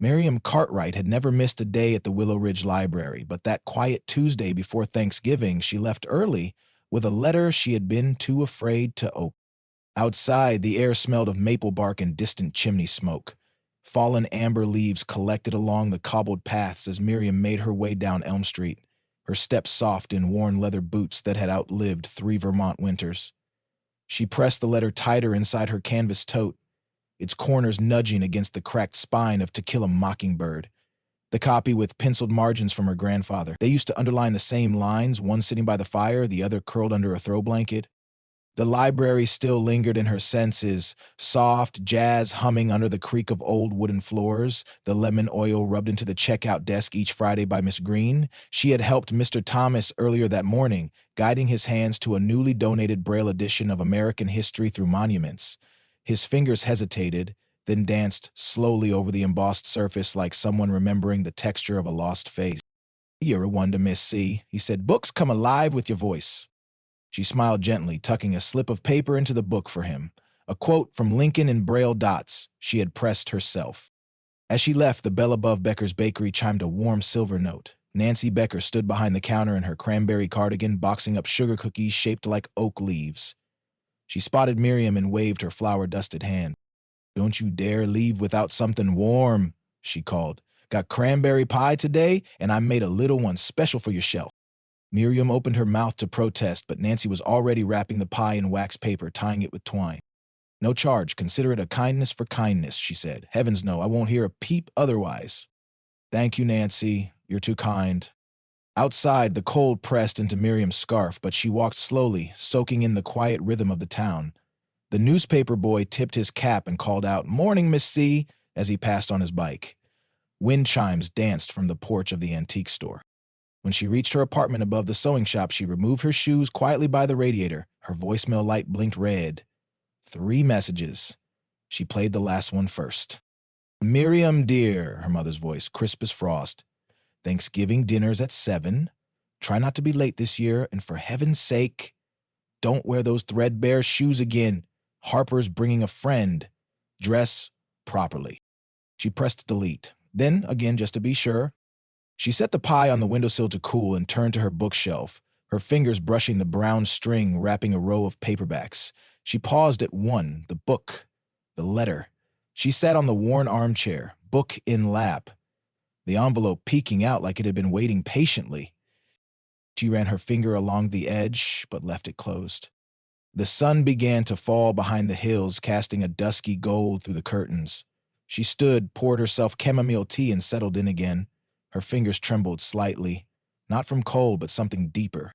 Miriam Cartwright had never missed a day at the Willow Ridge Library, but that quiet Tuesday before Thanksgiving, she left early with a letter she had been too afraid to open. Outside, the air smelled of maple bark and distant chimney smoke. Fallen amber leaves collected along the cobbled paths as Miriam made her way down Elm Street, her steps soft in worn leather boots that had outlived 3 Vermont winters. She pressed the letter tighter inside her canvas tote, its corners nudging against the cracked spine of To Kill a Mockingbird, the copy with penciled margins from her grandfather. They used to underline the same lines, one sitting by the fire, the other curled under a throw blanket. The library still lingered in her senses, soft jazz humming under the creak of old wooden floors, the lemon oil rubbed into the checkout desk each Friday by Miss Green. She had helped Mr. Thomas earlier that morning, guiding his hands to a newly donated Braille edition of American History Through Monuments. His fingers hesitated, then danced slowly over the embossed surface like someone remembering the texture of a lost face. "You're a wonder, Miss C," he said. "Books come alive with your voice." She smiled gently, tucking a slip of paper into the book for him, a quote from Lincoln in Braille dots she had pressed herself. As she left, the bell above Becker's Bakery chimed a warm silver note. Nancy Becker stood behind the counter in her cranberry cardigan, boxing up sugar cookies shaped like oak leaves. She spotted Miriam and waved her flour-dusted hand. "Don't you dare leave without something warm," she called. "Got cranberry pie today, and I made a little one special for your shelf." Miriam opened her mouth to protest, but Nancy was already wrapping the pie in wax paper, tying it with twine. "No charge. Consider it a kindness for kindness," she said. "Heavens no, I won't hear a peep otherwise." "Thank you, Nancy. You're too kind." Outside, the cold pressed into Miriam's scarf, but she walked slowly, soaking in the quiet rhythm of the town. The newspaper boy tipped his cap and called out, "Morning, Miss C," as he passed on his bike. Wind chimes danced from the porch of the antique store. When she reached her apartment above the sewing shop, she removed her shoes quietly by the radiator. Her voicemail light blinked red. 3 messages. She played the last one first. "Miriam, dear," her mother's voice, crisp as frost. "Thanksgiving dinner's at 7. Try not to be late this year, and for heaven's sake, don't wear those threadbare shoes again. Harper's bringing a friend. Dress properly." She pressed delete. Then, again, just to be sure, she set the pie on the windowsill to cool and turned to her bookshelf, her fingers brushing the brown string wrapping a row of paperbacks. She paused at one, the book, the letter. She sat on the worn armchair, book in lap, the envelope peeking out like it had been waiting patiently. She ran her finger along the edge, but left it closed. The sun began to fall behind the hills, casting a dusky gold through the curtains. She stood, poured herself chamomile tea, and settled in again. Her fingers trembled slightly, not from cold, but something deeper.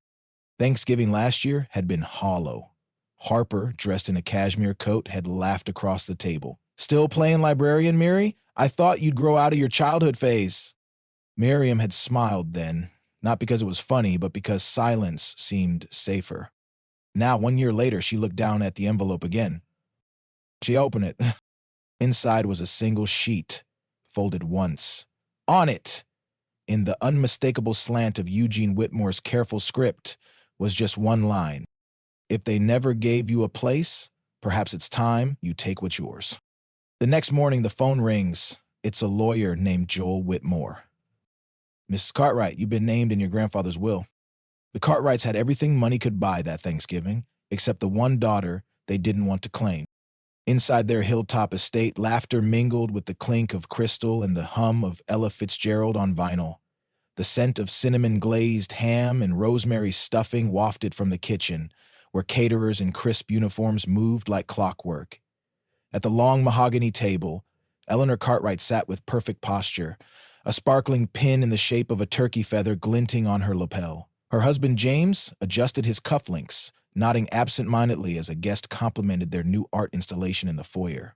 Thanksgiving last year had been hollow. Harper, dressed in a cashmere coat, had laughed across the table. "Still playing librarian, Miri? I thought you'd grow out of your childhood phase." Miriam had smiled then, not because it was funny, but because silence seemed safer. Now, 1 year later, she looked down at the envelope again. She opened it. Inside was a single sheet, folded once. On it, in the unmistakable slant of Eugene Whitmore's careful script, was just one line. "If they never gave you a place, perhaps it's time you take what's yours." The next morning, the phone rings. It's a lawyer named Joel Whitmore. "Mrs. Cartwright, you've been named in your grandfather's will." The Cartwrights had everything money could buy that Thanksgiving, except the one daughter they didn't want to claim. Inside their hilltop estate, laughter mingled with the clink of crystal and the hum of Ella Fitzgerald on vinyl. The scent of cinnamon-glazed ham and rosemary stuffing wafted from the kitchen, where caterers in crisp uniforms moved like clockwork. At the long mahogany table, Eleanor Cartwright sat with perfect posture, a sparkling pin in the shape of a turkey feather glinting on her lapel. Her husband James adjusted his cufflinks, nodding absent-mindedly as a guest complimented their new art installation in the foyer.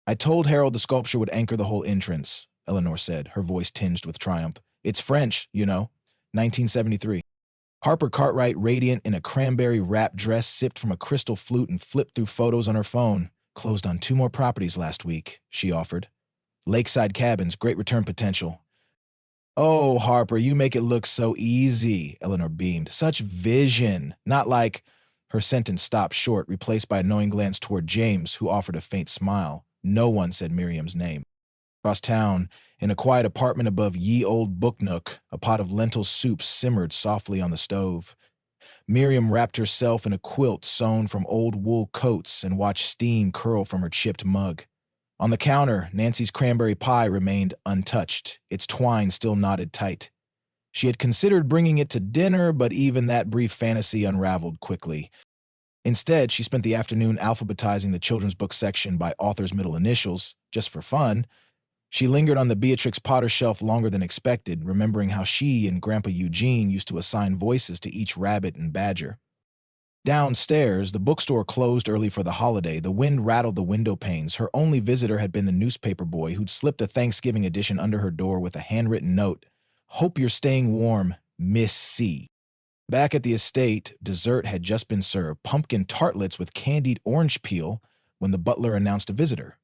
"I told Harold the sculpture would anchor the whole entrance," Eleanor said, her voice tinged with triumph. "It's French, you know, 1973. Harper Cartwright, radiant in a cranberry wrap dress, sipped from a crystal flute and flipped through photos on her phone. "Closed on 2 more properties last week," she offered. "Lakeside cabins, great return potential." "Oh, Harper, you make it look so easy," Eleanor beamed. "Such vision. Not like—" Her sentence stopped short, replaced by a knowing glance toward James, who offered a faint smile. No one said Miriam's name. Across town, in a quiet apartment above Ye Old Book Nook, a pot of lentil soup simmered softly on the stove. Miriam wrapped herself in a quilt sewn from old wool coats and watched steam curl from her chipped mug. On the counter, Nancy's cranberry pie remained untouched, its twine still knotted tight. She had considered bringing it to dinner, but even that brief fantasy unraveled quickly. Instead, she spent the afternoon alphabetizing the children's book section by author's middle initials, just for fun. She lingered on the Beatrix Potter shelf longer than expected, remembering how she and Grandpa Eugene used to assign voices to each rabbit and badger. Downstairs, the bookstore closed early for the holiday. The wind rattled the window panes. Her only visitor had been the newspaper boy who'd slipped a Thanksgiving edition under her door with a handwritten note. "Hope you're staying warm, Miss C." Back at the estate, dessert had just been served, pumpkin tartlets with candied orange peel, when the butler announced a visitor.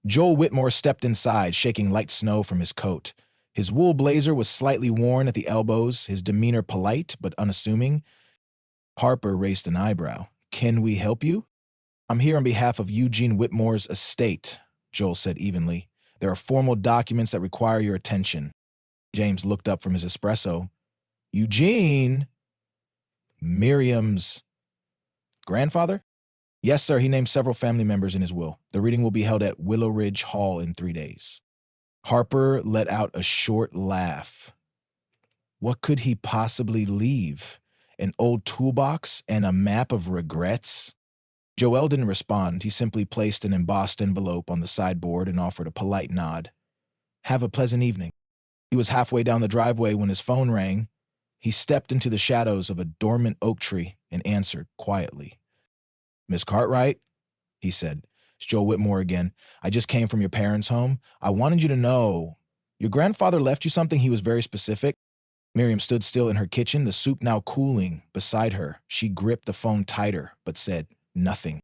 Joel Whitmore stepped inside, shaking light snow from his coat. His wool blazer was slightly worn at the elbows, his demeanor polite but unassuming. Harper raised an eyebrow. "Can we help you?" "I'm here on behalf of Eugene Whitmore's estate," Joel said evenly. "There are formal documents that require your attention." James looked up from his espresso. "Eugene? Miriam's grandfather?" "Yes, sir. He named several family members in his will. The reading will be held at Willow Ridge Hall in 3 days. Harper let out a short laugh. What could he possibly leave? An old toolbox and a map of regrets? Joel didn't respond. He simply placed an embossed envelope on the sideboard and offered a polite nod. "Have a pleasant evening." He was halfway down the driveway when his phone rang. He stepped into the shadows of a dormant oak tree and answered quietly. "Miss Cartwright," he said. "It's Joel Whitmore again. I just came from your parents' home. I wanted you to know, your grandfather left you something. He was very specific." Miriam stood still in her kitchen, the soup now cooling beside her. She gripped the phone tighter, but said nothing.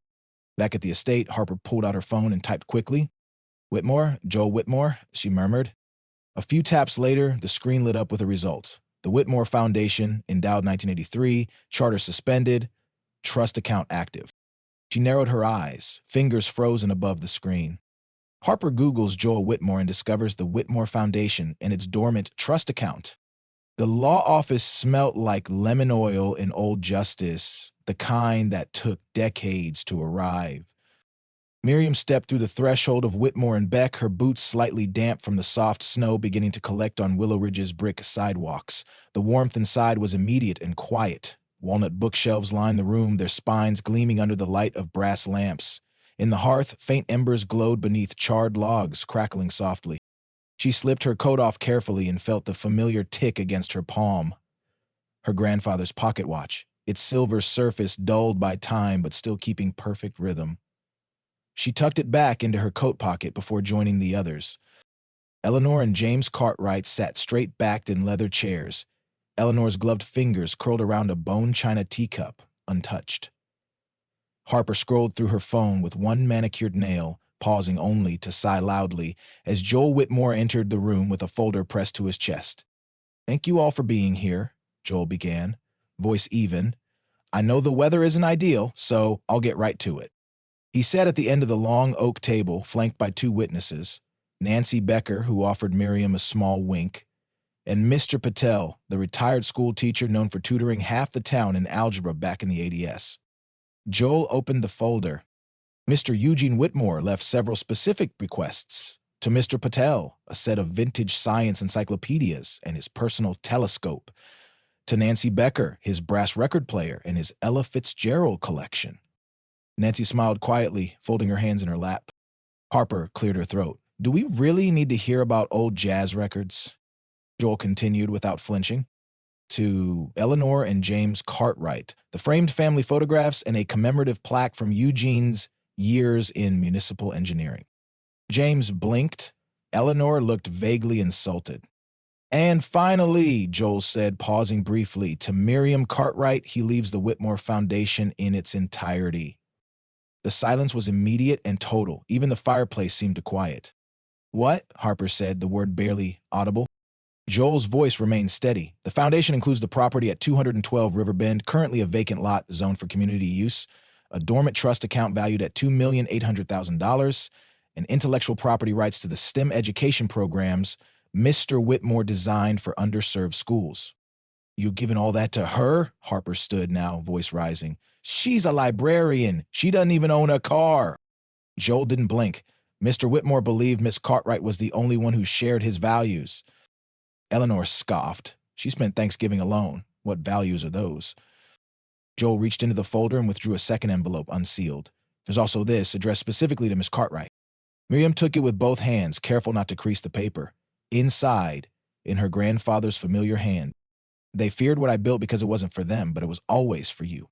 Back at the estate, Harper pulled out her phone and typed quickly. "Whitmore, Joel Whitmore," she murmured. A few taps later, the screen lit up with a result. The Whitmore Foundation, endowed 1983, charter suspended, trust account active. She narrowed her eyes, fingers frozen above the screen. Harper Googles Joel Whitmore and discovers the Whitmore Foundation and its dormant trust account. The law office smelt like lemon oil and old justice, the kind that took decades to arrive. Miriam stepped through the threshold of Whitmore and Beck, her boots slightly damp from the soft snow beginning to collect on Willow Ridge's brick sidewalks. The warmth inside was immediate and quiet. Walnut bookshelves lined the room, their spines gleaming under the light of brass lamps. In the hearth, faint embers glowed beneath charred logs, crackling softly. She slipped her coat off carefully and felt the familiar tick against her palm. Her grandfather's pocket watch, its silver surface dulled by time but still keeping perfect rhythm. She tucked it back into her coat pocket before joining the others. Eleanor and James Cartwright sat straight-backed in leather chairs. Eleanor's gloved fingers curled around a bone china teacup, untouched. Harper scrolled through her phone with one manicured nail, pausing only to sigh loudly as Joel Whitmore entered the room with a folder pressed to his chest. "Thank you all for being here," Joel began, voice even. "I know the weather isn't ideal, so I'll get right to it." He sat at the end of the long oak table, flanked by 2 witnesses, Nancy Becker, who offered Miriam a small wink, and Mr. Patel, the retired school teacher known for tutoring half the town in algebra back in the ADS. Joel opened the folder. Mr. Eugene Whitmore left several specific requests. To Mr. Patel, a set of vintage science encyclopedias and his personal telescope. To Nancy Becker, his brass record player and his Ella Fitzgerald collection. Nancy smiled quietly, folding her hands in her lap. Harper cleared her throat. "Do we really need to hear about old jazz records?" Joel continued without flinching. To Eleanor and James Cartwright, the framed family photographs and a commemorative plaque from Eugene's years in municipal engineering. James blinked. Eleanor looked vaguely insulted. "And finally," Joel said, pausing briefly, to Miriam Cartwright, he leaves the Whitmore Foundation in its entirety. The silence was immediate and total. Even the fireplace seemed to quiet. "What?" Harper said, the word barely audible. Joel's voice remained steady. "The foundation includes the property at 212 Riverbend, currently a vacant lot zoned for community use, a dormant trust account valued at $2,800,000, and intellectual property rights to the STEM education programs Mr. Whitmore designed for underserved schools. You giving all that to her? Harper stood now, voice rising. She's a librarian. She doesn't even own a car. Joel didn't blink. Mr. Whitmore believed Miss Cartwright was the only one who shared his values. Eleanor scoffed. She spent Thanksgiving alone. What values are those? Joel reached into the folder and withdrew a second envelope unsealed. There's also this, addressed specifically to Miss Cartwright. Miriam took it with both hands, careful not to crease the paper. Inside, in her grandfather's familiar hand, they feared what I built because it wasn't for them, but it was always for you.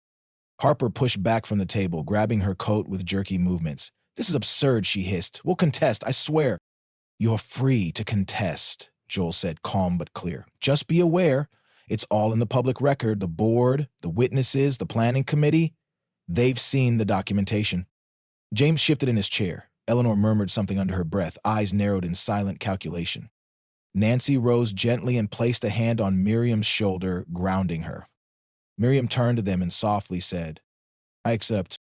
Harper pushed back from the table, grabbing her coat with jerky movements. This is absurd, she hissed. We'll contest, I swear. You're free to contest, Joel said, calm but clear. Just be aware, it's all in the public record. The board, the witnesses, the planning committee, they've seen the documentation. James shifted in his chair. Eleanor murmured something under her breath, eyes narrowed in silent calculation. Nancy rose gently and placed a hand on Miriam's shoulder, grounding her. Miriam turned to them and softly said, I accept.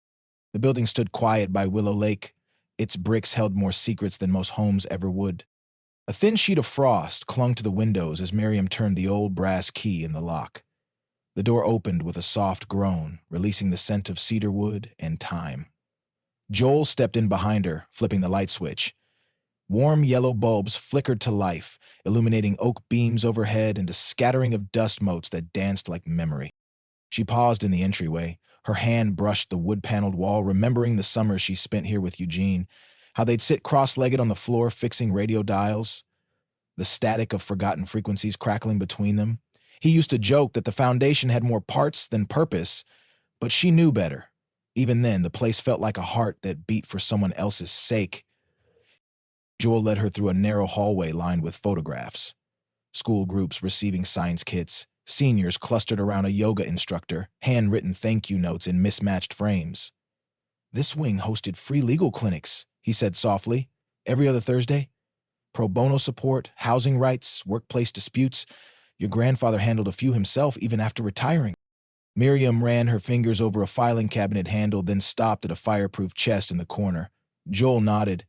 The building stood quiet by Willow Lake. Its bricks held more secrets than most homes ever would. A thin sheet of frost clung to the windows as Miriam turned the old brass key in the lock. The door opened with a soft groan, releasing the scent of cedar wood and thyme. Joel stepped in behind her, flipping the light switch. Warm yellow bulbs flickered to life, illuminating oak beams overhead and a scattering of dust motes that danced like memory. She paused in the entryway. Her hand brushed the wood-paneled wall, remembering the summer she spent here with Eugene, how they'd sit cross-legged on the floor fixing radio dials, the static of forgotten frequencies crackling between them. He used to joke that the foundation had more parts than purpose, but she knew better. Even then, the place felt like a heart that beat for someone else's sake. Joel led her through a narrow hallway lined with photographs. School groups receiving science kits, seniors clustered around a yoga instructor, handwritten thank you notes in mismatched frames. This wing hosted free legal clinics, he said softly, every other Thursday. Pro bono support, housing rights, workplace disputes. Your grandfather handled a few himself even after retiring. Miriam ran her fingers over a filing cabinet handle, then stopped at a fireproof chest in the corner. Joel nodded.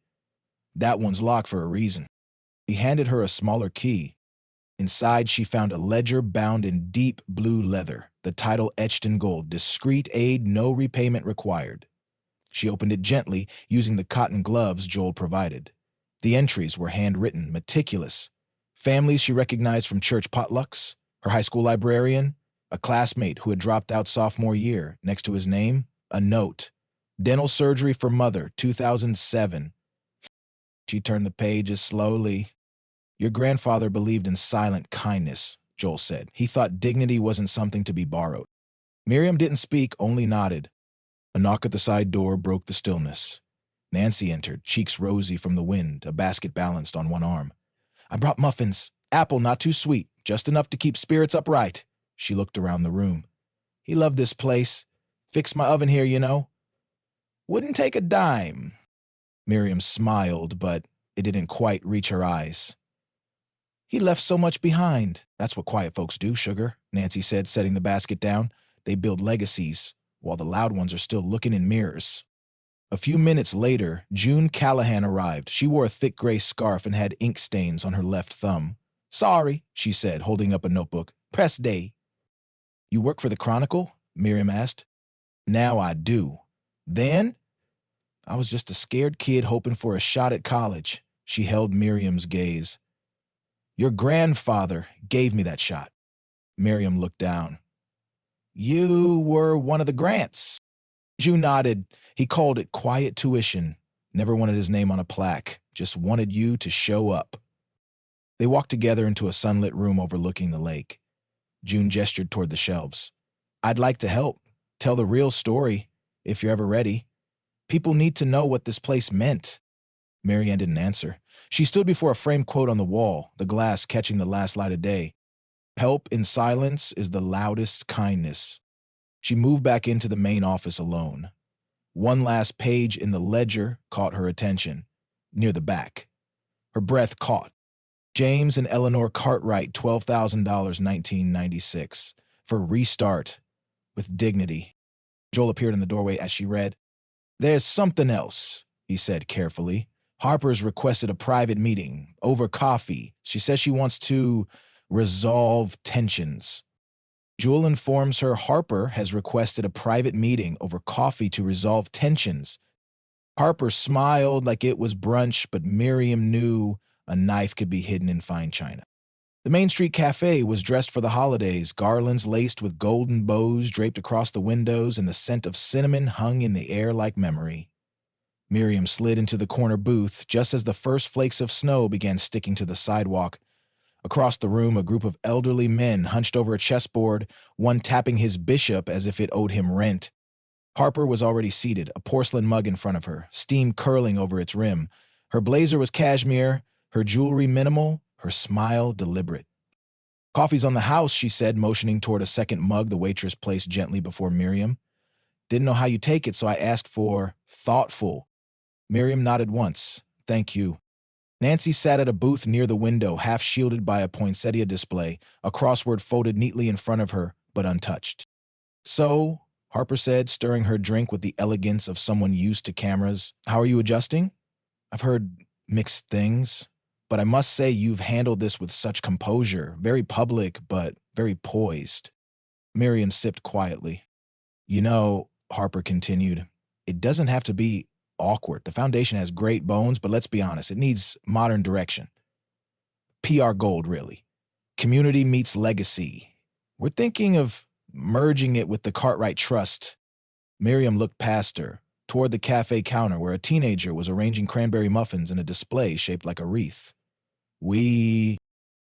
That one's locked for a reason. He handed her a smaller key. Inside, she found a ledger bound in deep blue leather, the title etched in gold, discreet aid, no repayment required. She opened it gently, using the cotton gloves Joel provided. The entries were handwritten, meticulous. Families she recognized from church potlucks, her high school librarian, a classmate who had dropped out sophomore year. Next to his name, a note. Dental surgery for mother, 2007. She turned the pages slowly. Your grandfather believed in silent kindness, Joel said. He thought dignity wasn't something to be borrowed. Miriam didn't speak, only nodded. A knock at the side door broke the stillness. Nancy entered, cheeks rosy from the wind, a basket balanced on one arm. I brought muffins. Apple not too sweet, just enough to keep spirits upright. She looked around the room. He loved this place. Fixed my oven here, you know. Wouldn't take a dime. Miriam smiled, but it didn't quite reach her eyes. He left so much behind. That's what quiet folks do, sugar, Nancy said, setting the basket down. They build legacies, while the loud ones are still looking in mirrors. A few minutes later, June Callahan arrived. She wore a thick gray scarf and had ink stains on her left thumb. Sorry, she said, holding up a notebook. Press day. You work for the Chronicle? Miriam asked. Now I do. Then? I was just a scared kid hoping for a shot at college. She held Miriam's gaze. Your grandfather gave me that shot. Miriam looked down. You were one of the grants. June nodded. He called it quiet tuition. Never wanted his name on a plaque. Just wanted you to show up. They walked together into a sunlit room overlooking the lake. June gestured toward the shelves. I'd like to help. Tell the real story, if you're ever ready. People need to know what this place meant. Marianne didn't answer. She stood before a framed quote on the wall, the glass catching the last light of day. Help in silence is the loudest kindness. She moved back into the main office alone. One last page in the ledger caught her attention, near the back. Her breath caught. James and Eleanor Cartwright, $12,000, 1996, for restart, with dignity. Joel appeared in the doorway as she read. There's something else, he said carefully, Harper's requested a private meeting over coffee. She says she wants to resolve tensions. Jewel informs her Harper has requested a private meeting over coffee to resolve tensions. Harper smiled like it was brunch, but Miriam knew a knife could be hidden in fine china. The Main Street Cafe was dressed for the holidays, garlands laced with golden bows draped across the windows, and the scent of cinnamon hung in the air like memory. Miriam slid into the corner booth just as the first flakes of snow began sticking to the sidewalk. Across the room, a group of elderly men hunched over a chessboard, one tapping his bishop as if it owed him rent. Harper was already seated, a porcelain mug in front of her, steam curling over its rim. Her blazer was cashmere, her jewelry minimal, her smile deliberate. "Coffee's on the house," she said, motioning toward a second mug the waitress placed gently before Miriam. "Didn't know how you take it, so I asked for thoughtful." Miriam nodded once. "Thank you." Nancy sat at a booth near the window, half shielded by a poinsettia display, a crossword folded neatly in front of her, but untouched. "So," Harper said, stirring her drink with the elegance of someone used to cameras, "how are you adjusting? I've heard mixed things, but I must say you've handled this with such composure, very public, but very poised." Miriam sipped quietly. "You know," Harper continued, "it doesn't have to be awkward. The foundation has great bones, but let's be honest, it needs modern direction. PR gold, really. Community meets legacy. We're thinking of merging it with the Cartwright Trust." Miriam looked past her, toward the cafe counter where a teenager was arranging cranberry muffins in a display shaped like a wreath.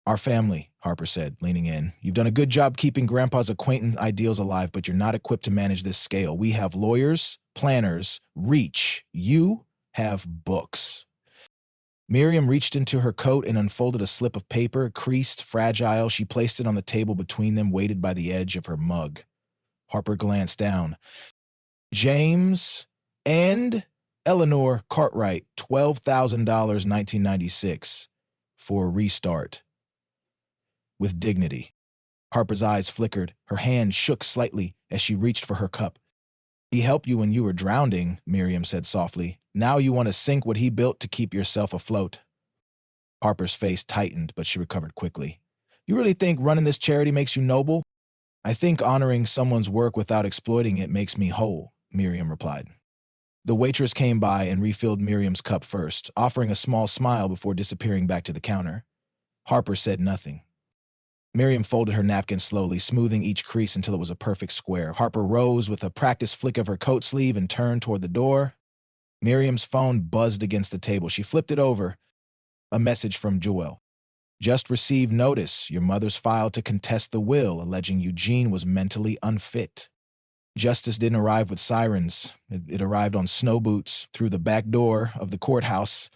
"Our family," Harper said, leaning in. "You've done a good job keeping Grandpa's acquaintance ideals alive, but you're not equipped to manage this scale. We have lawyers, planners, reach. You have books." Miriam reached into her coat and unfolded a slip of paper, creased, fragile. She placed it on the table between them, weighted by the edge of her mug. Harper glanced down. "James and Eleanor Cartwright, $12,000, 1996, for a restart. With dignity." Harper's eyes flickered. Her hand shook slightly as she reached for her cup. "He helped you when you were drowning," Miriam said softly. "Now you want to sink what he built to keep yourself afloat." Harper's face tightened, but she recovered quickly. "You really think running this charity makes you noble?" "I think honoring someone's work without exploiting it makes me whole," Miriam replied. The waitress came by and refilled Miriam's cup first, offering a small smile before disappearing back to the counter. Harper said nothing. Miriam folded her napkin slowly, smoothing each crease until it was a perfect square. Harper rose with a practiced flick of her coat sleeve and turned toward the door. Miriam's phone buzzed against the table. She flipped it over. A message from Joelle. "Just received notice. Your mother's filed to contest the will, alleging Eugene was mentally unfit." Justice didn't arrive with sirens. It arrived on snow boots through the back door of the courthouse.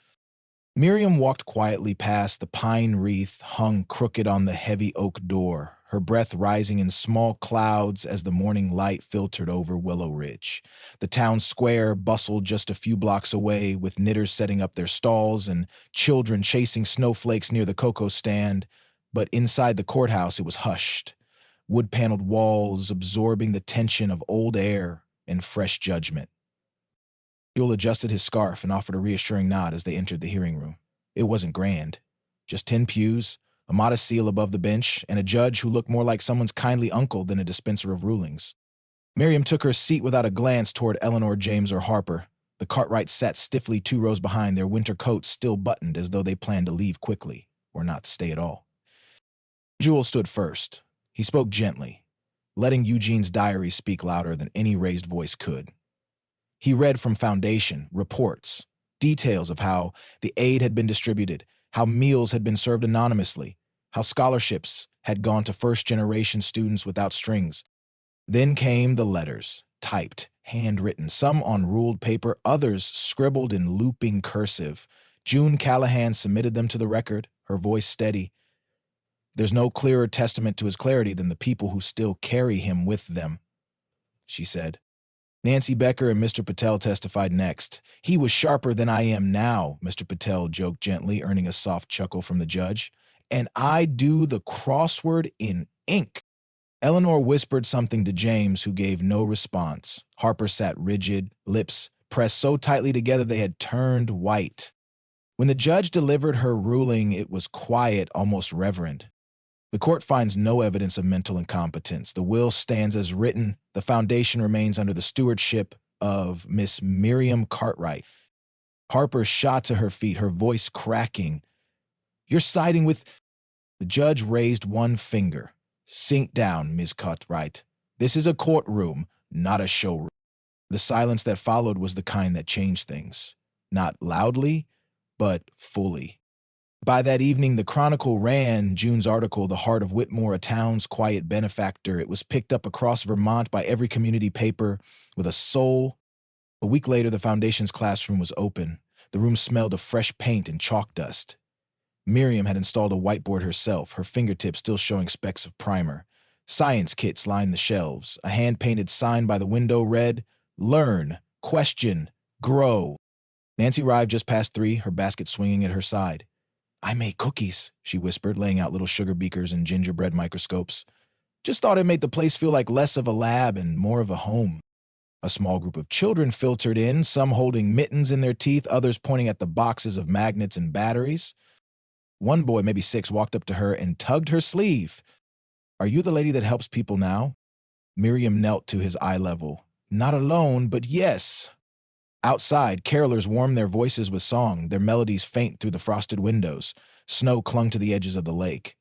Miriam walked quietly past the pine wreath hung crooked on the heavy oak door, her breath rising in small clouds as the morning light filtered over Willow Ridge. The town square bustled just a few blocks away, with knitters setting up their stalls and children chasing snowflakes near the cocoa stand. But inside the courthouse, it was hushed, wood-paneled walls absorbing the tension of old air and fresh judgment. Joel adjusted his scarf and offered a reassuring nod as they entered the hearing room. It wasn't grand. Just 10 pews, a modest seal above the bench, and a judge who looked more like someone's kindly uncle than a dispenser of rulings. Miriam took her seat without a glance toward Eleanor, James, or Harper. The Cartwrights sat stiffly 2 rows behind, their winter coats still buttoned as though they planned to leave quickly, or not stay at all. Joel stood first. He spoke gently, letting Eugene's diary speak louder than any raised voice could. He read from Foundation, reports, details of how the aid had been distributed, how meals had been served anonymously, how scholarships had gone to first-generation students without strings. Then came the letters, typed, handwritten, some on ruled paper, others scribbled in looping cursive. June Callahan submitted them to the record, her voice steady. "There's no clearer testament to his clarity than the people who still carry him with them," she said. Nancy Becker and Mr. Patel testified next. "He was sharper than I am now," Mr. Patel joked gently, earning a soft chuckle from the judge. "And I do the crossword in ink." Eleanor whispered something to James, who gave no response. Harper sat rigid, lips pressed so tightly together they had turned white. When the judge delivered her ruling, it was quiet, almost reverent. The court finds no evidence of mental incompetence. The will stands as written. The foundation remains under the stewardship of Miss Miriam Cartwright. Harper shot to her feet, her voice cracking. "You're siding with—" The judge raised one finger. "Sink down, Miss Cartwright. This is a courtroom, not a showroom." The silence that followed was the kind that changed things. Not loudly, but fully. By that evening, the Chronicle ran June's article, "The Heart of Whitmore, a Town's Quiet Benefactor." It was picked up across Vermont by every community paper with a soul. A week later, the Foundation's classroom was open. The room smelled of fresh paint and chalk dust. Miriam had installed a whiteboard herself, her fingertips still showing specks of primer. Science kits lined the shelves. A hand-painted sign by the window read, "Learn, question, grow." Nancy arrived just past 3, her basket swinging at her side. "I made cookies," she whispered, laying out little sugar beakers and gingerbread microscopes. "Just thought it made the place feel like less of a lab and more of a home." A small group of children filtered in, some holding mittens in their teeth, others pointing at the boxes of magnets and batteries. One boy, maybe 6, walked up to her and tugged her sleeve. "Are you the lady that helps people now?" Miriam knelt to his eye level. "Not alone, but yes." Outside, carolers warmed their voices with song, their melodies faint through the frosted windows. Snow clung to the edges of the lake.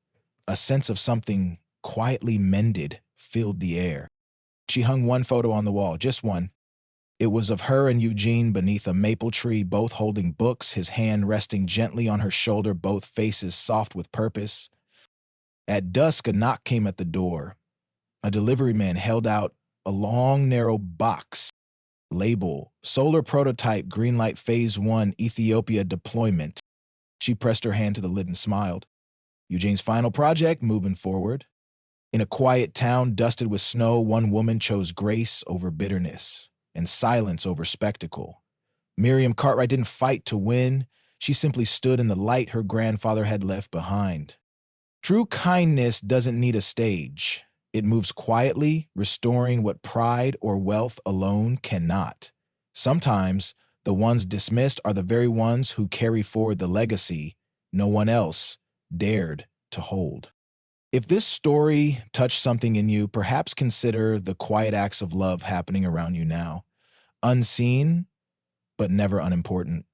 A sense of something quietly mended filled the air. She hung one photo on the wall, just one. It was of her and Eugene beneath a maple tree, both holding books, his hand resting gently on her shoulder, both faces soft with purpose. At dusk, a knock came at the door. A delivery man held out a long, narrow box. Label, "Solar Prototype, Greenlight Phase 1, Ethiopia Deployment." She pressed her hand to the lid and smiled. Eugene's final project, moving forward. In a quiet town dusted with snow, one woman chose grace over bitterness and silence over spectacle. Miriam Cartwright didn't fight to win. She simply stood in the light her grandfather had left behind. True kindness doesn't need a stage. It moves quietly, restoring what pride or wealth alone cannot. Sometimes, the ones dismissed are the very ones who carry forward the legacy no one else dared to hold. If this story touched something in you, perhaps consider the quiet acts of love happening around you now. Unseen, but never unimportant.